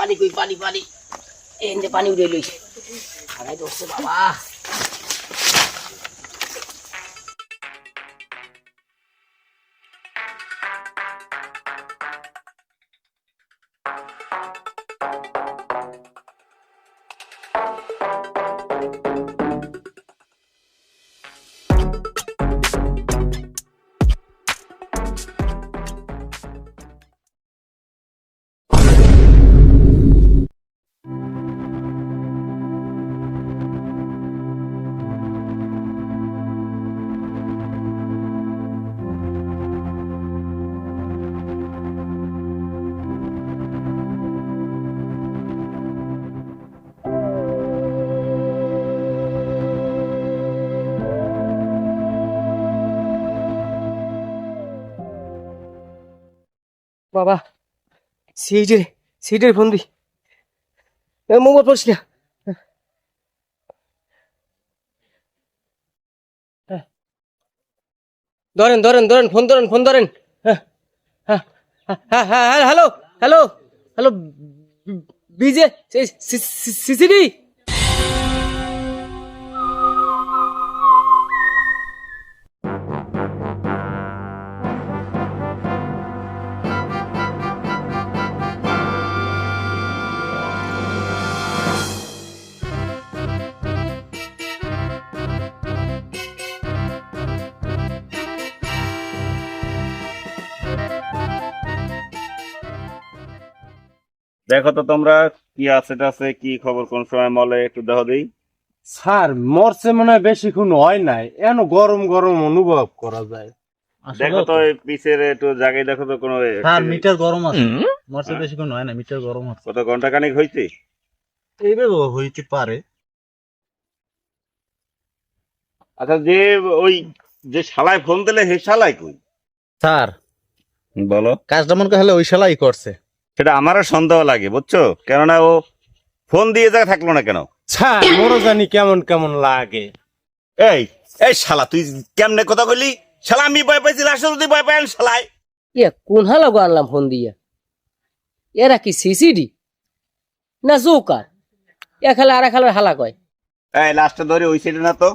পানি কই পানি এই যে পানি উড়ে লইছে আড়াই ধরছে বাবা বাবা সিটের ফোন দি মোবাইল পড়ছি না ধরেন ফোন ধরেন হ্যালো হ্যালো হ্যালো বিজে সিসিডি দেখো তো তোমরা কি আছে কি খবর, কোন সময় মলে একটু দেখো দেই। স্যার মরছে মনে হয় বেশিক্ষণ হয় নাই, এন গরম গরম অনুভব করা যায়। দেখো তো এই পিছের একটু জায়গায় দেখো তো কোনো স্যার মিটার গরম আছে, মরছে বেশিক্ষণ হয় না, মিটার গরম আছে। কত ঘন্টা খানিক হইছে? এইভাবে হইতে পারে। আচ্ছা, যে শালায় ফোন দিলে হে শালাই কই? স্যার বলো। কাজটা মনে হলে ওই শালাই করছে। সেটা আমারও সন্দেহ লাগে, বুঝছো? কেননা ও ফোন দিয়ে যা থাকলো না কেন? স্যার মোরও জানি কেমন কেমন লাগে। এই এই শালা, তুই কেমনে কথা কইলি? শালা আমি ভয় পাইছি, আসলে তুই ভয় পাইল শালাই। কোন হালা গো আনলাম ফোন দিয়া এরা কি সিসিডি না জোকার এক হালা আর এক হালার হালা কয় এই লাস্টটা ধরে ওই সাইডে না তো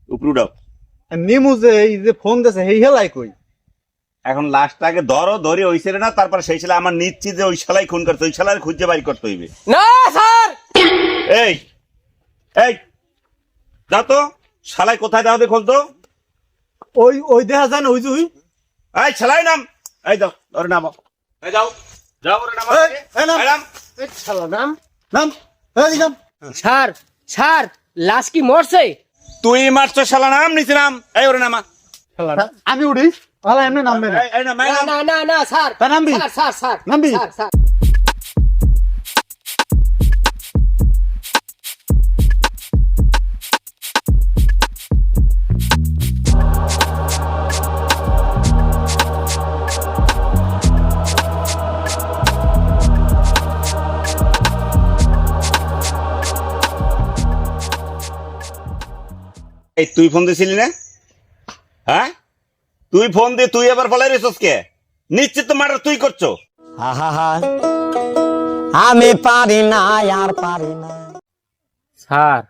উপরু দাও। নিমু যে এই যে ফোন দিছে সেই হেলাই কই? এখন লাস্টটা আগে ধরে ওই সাইডে না, তারপর সেই শালা আমার নিশ্চিত যে ওই শালাই খুন করতে, ওই শালার খুঁজে বাইর করতে হইবে। না স্যার এই এই যাও তো, শালাই কোথায় দাও দে, খোঁজ তো। ওই দেখা যায় না, ওই যে ওই এই শালাই নাম, এই দাও ওরে নামো, এই যাও যাও ওরে নামো, এই নাম শালা নাম নাম এই নাম। স্যার লাশ কি মরছে তুই মারছ শালা, নাম নিচে নাম, এই ওরে নামা। আমি উঠি ভালো, এমনি নামবে না। এই নাম, এই নাম। না স্যার তা নামবি? স্যার নামবি? স্যার এই তুই ফোন দিছিলি না? হ্যাঁ, তুই ফোন দিয়ে তুই আবার বলে রেছস কে? নিশ্চিত তো মার্ডার তুই করছো। আমি পারি না আর পারি না। স্যার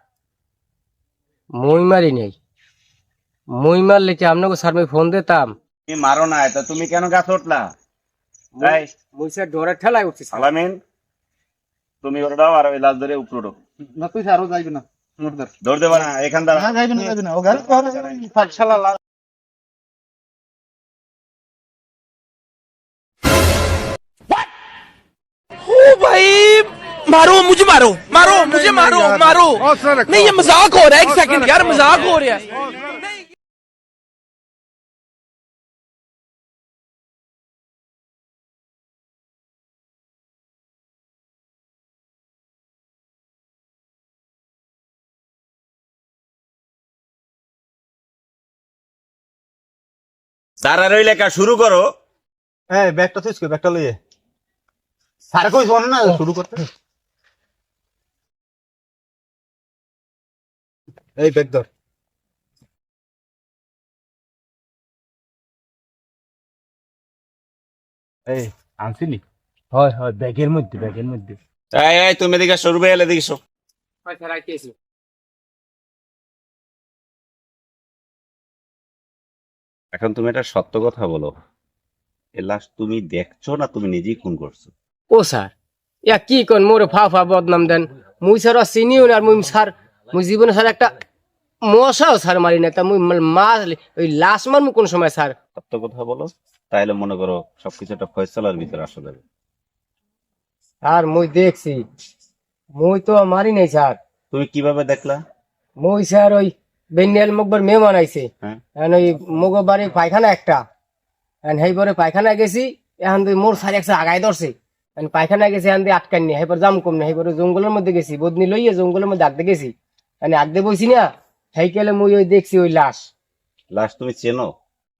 মই মারি নাই, মই মারলে কি আপনাকে স্যার আমি ফোন দিতাম? তুমি মারো না, তা তুমি কেন গাছ উঠলা? এই মই স্যার ডোরের ঠেলায় উঠছি সালামিন, তুমি ওরে দাও আর ওই লাশ ধরে উপরে উঠো। না তুই স্যারও যাইবে না, ধর দেবা না, এখান দ্বারা যাইবে না ও গাড়ি পাঠশালা। मारो मुझे मारो नहीं, ये मजाक हो रहा है। एक सेकंड यार, मजाक हो रहा है। দাঁড়া রইলে কা শুরু করো। এই ব্যাগটা তুই ব্যাগটা লইয়ে স্যার কই শোন না শুরু করতে। এই ব্যাগ ধর। এই আনছিলি? হ হয় হয় ব্যাগের মধ্যে ব্যাগের মধ্যে। এই তুমি এদিকে এসো, রুবে এদিকে এসো। স্যার আইতেছি। এখন তুমি একটা সত্য কথা বলো, এ লাশ তুমি দেখছো না তুমি নিজেই খুন করছো? ও স্যার ইয়া কি কোন মোরে ফা ফা বদনাম দেন, মুই স্যার চিনিও না, আর মুই স্যার মুই জীবনে স্যার একটা মশাও স্যার মারি না, তা মুই মা ওই লাশ মারমু কোন সময় স্যার? সত্য কথা বলো, তাইলে মনে করো সবকিছু একটা ফয়সালার ভিতরে আসা যাবে। আর মুই দেখছি, মুই তো মারি নাই স্যার। তুমি কিভাবে দেখলা? মুই স্যার ওই বেনিয়াল মকবর মেহমান আইছে, হ্যাঁ, এখন ওই মগর বাড়ির পায়খানা একটা, এখন সেই পরে পায়খানা গেছি, এখন তুই মোর স্যার একশো আগায় ধরছে, এখন পায়খানা গেছি এখন দিয়ে আটকাননি, সেইপর জাম কম না, সেইপরে জঙ্গলের মধ্যে গেছি, বদনি লইয়ে জঙ্গলের মধ্যে আটতে গেছি, মানে আটতে বইছি না, সেইকেলে মুই ওই দেখছি ওই লাশ। লাশ তুমি চেনো?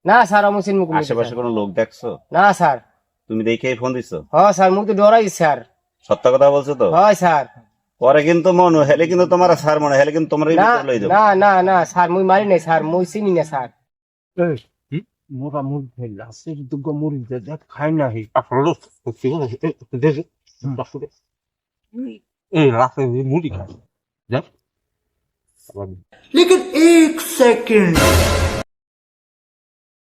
না স্যার আমি চিনব আশেপাশে কোনো লোক দেখছো? না স্যার। তুমি দেখেই ফোন দিছো? হ্যাঁ স্যার মুই তো ডরাই স্যার। সত্য কথা বলছো তো? হয় স্যার। পরে কিন্তু মনে হেলে কিন্তু তোমার স্যার মনে হেলে কিন্তু তোমার না লই যাবো। না না না স্যার মুই মারি নাই স্যার, মুই চিনি না স্যার। মোরা মুরগি লাশের দুগো মুরগি দেখ খাই না হি আসলে সত্যি কথা দেখ রাস্তা এই রাস্তা মুরগি খায় দেখ।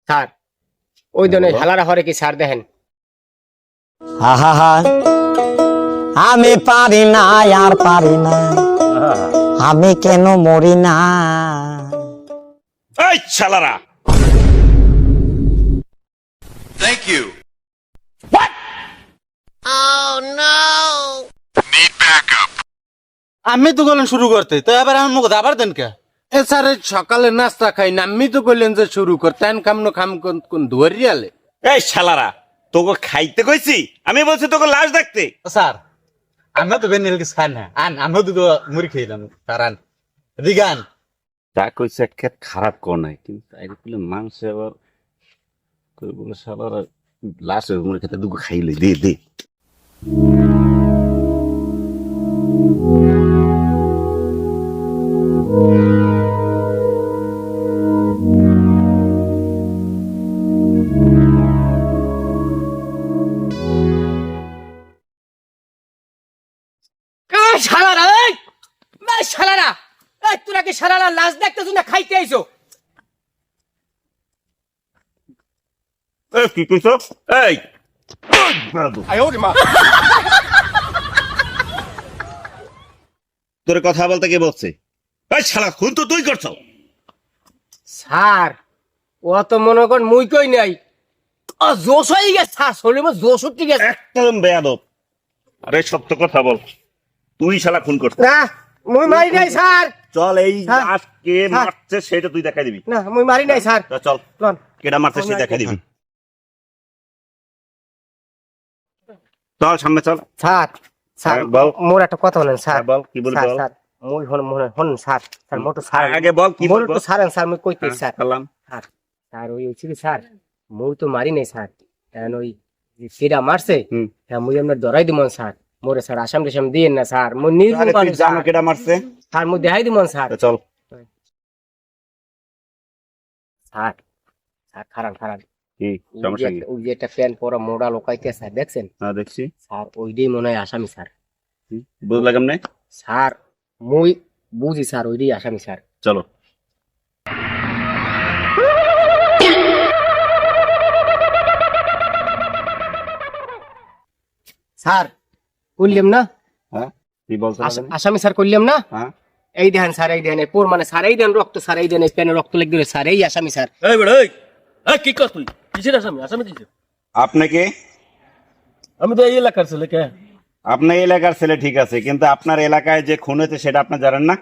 স্যার ওই ধরনের হেলারা হরে কি স্যার দেখেন? আহা আমি পারি না আর পারি না, আমি কেন মরি না। এই শালারা! Thank you. আমি তো বললেন শুরু করতে, তো এবার আমার মুখ আবার দেন কে? এ স্যার সকালে নাস্তা খাই না, আমি তো বললেন যে শুরু করতেন কামনো খাম কোন ধরিয়ালে। এই শালারা, তোকে খাইতে কইছি? আমি বলছি তোকে লাশ দেখতে। স্যার আমরা তো বেনিয়াল কিছু খাই না, আমরা দুটো মুড়ি খেলাম স্যার। দিগান তা কইছে একটা খারাপ কোন নাই, কিন্তু তাই বলে মাংস আবার কই বলে শালারা লাশ মুড়ি খেতে দুগো খাইলে দে দে। শালারা এই শালারা, এই তোরা কি শালারা লাশ দেখতেছ না খাইতে আইছো? এই কি কইছো? এই তোর কথা বলতে কে বলছে? এই শালা খুন তো তুই করছো। স্যার ও তো মনে কর মুই কই নাই, ও জোশ হয়ে গেছে স্যার, শরীরে আমার জোশ উঠে গেছে। একদম বেয়াদব। আরে সত্য কথা বল, তুই শালা খুন করছিস? না মুই মারি নাই স্যার। চল এই স্যার, লাশ কে স্যার। মারছে সেটা তুই দেখাই দিবি। না মুই মারি নাই স্যার। তা চল, চল। কেডা মারছে সেটা দেখাই দিবি। চল সামনে চল। স্যার স্যার হ্যাঁ, বল। মোর একটা কথা বলেন স্যার। হ্যাঁ, বল, কি বলবি স্যার, বল। স্যার মুই হন স্যার, স্যার মোটো স্যার আগে বল কি মোর বলবো। তো স্যার স্যার মুই কইতে স্যার। সালাম। স্যার স্যার ওই হচ্ছে কি স্যার, মুই তো মারি নাই স্যার, এখন ওই যে কেডা মারছে হুম। হ্যাঁ মুই আমরা ধরাই দিমন স্যার, মোরে স্যার আসাম টাসাম দিয়েন না স্যার, মুই নির্ভুল আরে তুই মানুষ জানো স্যার। কেডা মারছে? স্যার মুই দেখাই দিমন স্যার। তা চল। স্যার স্যার খারান খারান, কি সমস্যা কি? ওই যে একটা প্যান্ট পরা মোড়া লোকাইতে স্যার দেখছেন হ্যাঁ দেখছি। স্যার, ওইটাই মনে হয় আসামি স্যার। বুঝলা কেমনে? স্যার মুই বুঝি স্যার ওইটাই আসামি স্যার। চলো। স্যার কইলাম না হ্যাঁ কি বলছো? আসামি স্যার কইলাম না, হ্যাঁ এই দেখেন স্যার, এই দেখেন পোর মানে স্যার, এই দেন রক্ত স্যার, এই দেন এই প্যানে রক্ত লেগে দিলে স্যার, এই আসামি স্যার। এই বেড়া এই এই কি কর তুই? কিসের আসামি? আসামি কিসের? আপনাকে, আমি তো এই এলাকার ছেলে। কে? আপনার এলাকার ছেলে ঠিক আছে, কিন্তু আপনার এলাকায় যে খুন হয়েছে সেটা আপনি জানেন না?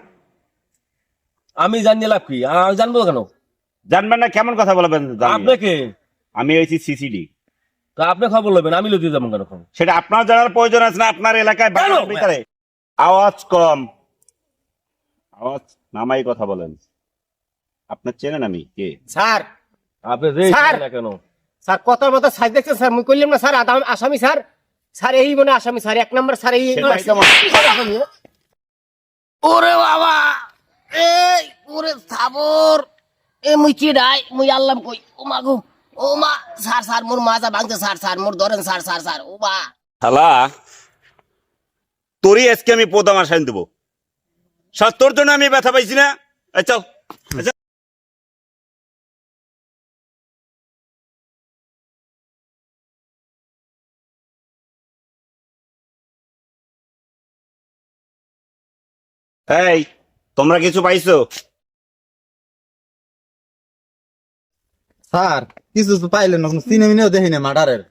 আমি জানি লাভ কি? আমি জানবো কেন? জানবেন না? কেমন কথা বলবেন? জানেন না? আপনাকে আমি হয়েছি সিসিডি। তো আপনি খবর লবেন, আমি লইতে যাবো কেন? সেটা আপনার জানার প্রয়োজন আছে না? আপনার এলাকায় বাড়ির ভিতরে আওয়াজ কম, আওয়াজ নামাই কথা বলেন। আপনার চেনেন আমি কে? স্যার আপনি রে স্যার। না কেন? স্যার কত মতো সাইজ দেখছেন স্যার, মুই কইলাম না স্যার আসামি স্যার, স্যার এই মনে আসামি স্যার, এক নম্বর স্যার এই সেটাই কেমন? ওরে বাবা এই ওরে সাবর এ মুই কি ডাই মুই আল্লাম কই ও মা গো ও মা, স্যার স্যার মোর মাজা ভাঙতে স্যার, স্যার মোর ধরেন স্যার, স্যার স্যার ও মা। শালা তোরই আজকে আমি পোদামা সাইন দেবো। তোর জন্য আমি ব্যথা পাইছি না। এই চল এই চল। এই তোমরা কিছু পাইছো? স্যার কিছু তো পাইলেন না, সিনেমিনেও দেখি না মার্ডারের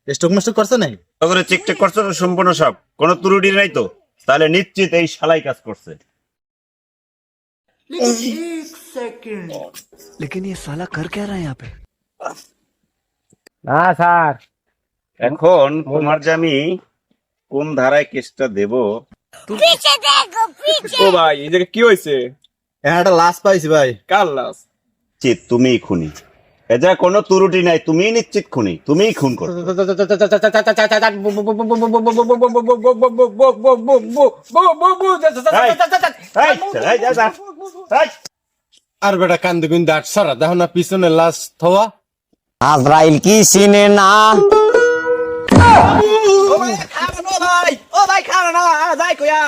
স্টক মাস্টক করছে নাই। তখন চেক টেক করছো তো সম্পূর্ণ সব, কোনো ত্রুটি নাই তো? তাহলে নিশ্চিত এই শালাই কাজ করছে। না স্যার, এখন তোমার যে আমি কোন ধারায় কেসটা দেব? ও ভাই এই জায়গায় কি হয়েছে? হ্যাঁ একটা লাশ পাইছি ভাই। কার লাশ? নিশ্চিত তুমিই খুনি। এজা কোনো ত্রুটি নাই, তুমিই নিশ্চিত খুনি, তুমিই খুন করছো। আর বেটা কান্দে কিন্তু আট সারা দেখো না পিছনে লাশ থোয়া। আজরাইল কি চিনে না ও ভাই খারাপ না ভাই, ও ভাই খারাপ না, যাই কইয়া